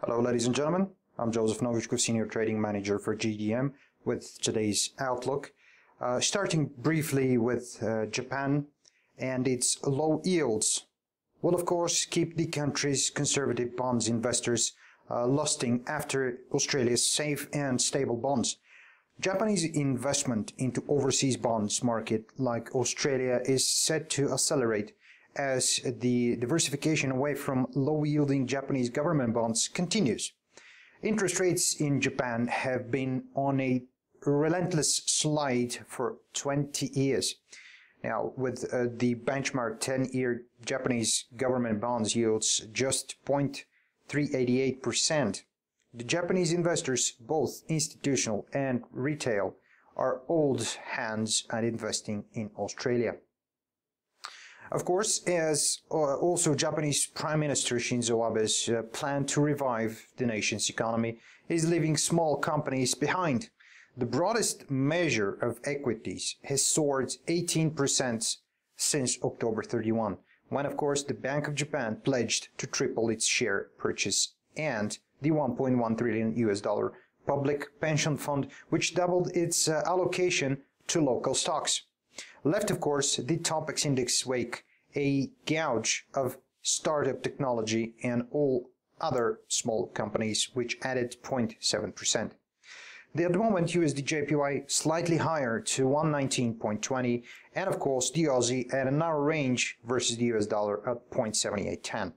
Hello, ladies and gentlemen. I'm Joseph Novichkov, Senior Trading Manager for GDM, with today's outlook. Starting briefly with Japan and its low yields will, of course, keep the country's conservative bonds investors lusting after Australia's safe and stable bonds. Japanese investment into overseas bonds market like Australia is set to accelerate as the diversification away from low-yielding Japanese government bonds continues. Interest rates in Japan have been on a relentless slide for 20 years. Now, with the benchmark 10-year Japanese government bonds yields just 0.388%, the Japanese investors, both institutional and retail, are old hands at investing in Australia. Of course, as also Japanese Prime Minister Shinzo Abe's plan to revive the nation's economy is leaving small companies behind. The broadest measure of equities has soared 18% since October 31, when, of course, the Bank of Japan pledged to triple its share purchase and the $1.1 trillion public pension fund, which doubled its allocation to local stocks. Left, of course, the Topix index wake, a gouge of startup technology and all other small companies, which added 0.7%. At the moment, USD JPY slightly higher to 119.20, and of course the Aussie at a narrow range versus the US dollar at 0.7810.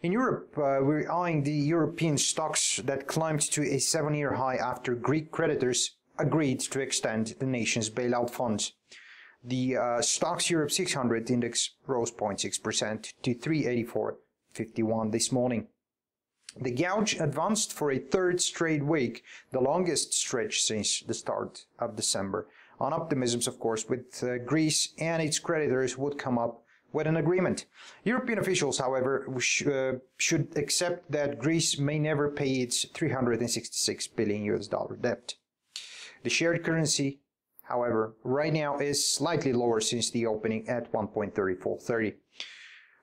In Europe, we're eyeing the European stocks that climbed to a 7-year high after Greek creditors agreed to extend the nation's bailout funds. The Stocks Europe 600 index rose 0.6% to 384.51 this morning. The gouge advanced for a third straight week, the longest stretch since the start of December, on optimisms, of course, with Greece and its creditors would come up with an agreement. European officials, however, should accept that Greece may never pay its $366 billion debt. The shared currency, however, right now is slightly lower since the opening at 1.3430.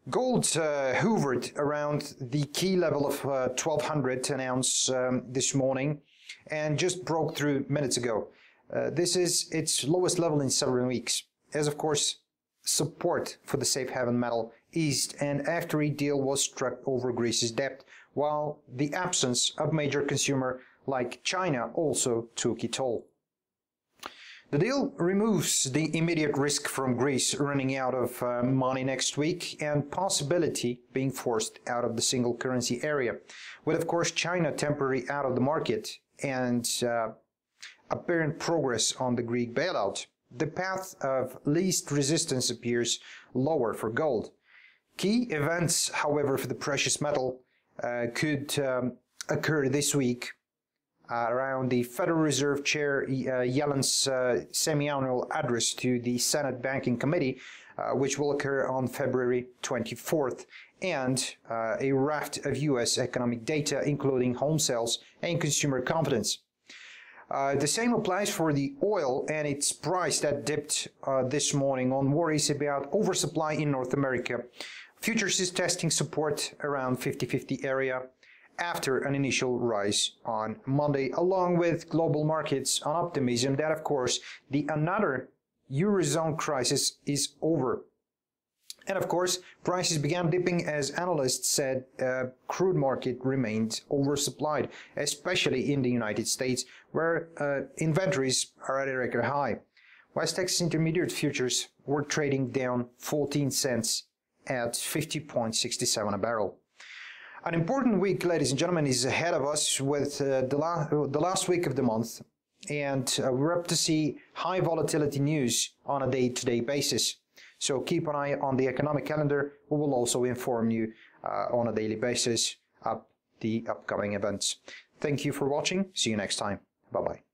Gold hovered around the key level of 1200 an ounce this morning and just broke through minutes ago. This is its lowest level in several weeks, as of course support for the safe haven metal eased and after a deal was struck over Greece's debt, while the absence of major consumer like China also took a toll. The deal removes the immediate risk from Greece running out of money next week and possibility being forced out of the single currency area, with of course China temporarily out of the market and apparent progress on the Greek bailout. The path of least resistance appears lower for gold. Key events, however, for the precious metal could occur this week around the Federal Reserve Chair Yellen's semi-annual address to the Senate Banking Committee, which will occur on February 24th, and a raft of U.S. economic data, including home sales and consumer confidence. The same applies for the oil and its price that dipped this morning on worries about oversupply in North America. Futures is testing support around 50-50 area after an initial rise on Monday, along with global markets on optimism that, of course, another Eurozone crisis is over. And of course, prices began dipping as analysts said crude market remained oversupplied, especially in the United States, where inventories are at a record high. West Texas Intermediate futures were trading down 14 cents at 50.67 a barrel. An important week, ladies and gentlemen, is ahead of us with the last week of the month, and we're up to see high volatility news on a day-to-day basis. So keep an eye on the economic calendar. We will also inform you on a daily basis of the upcoming events. Thank you for watching. See you next time. Bye-bye.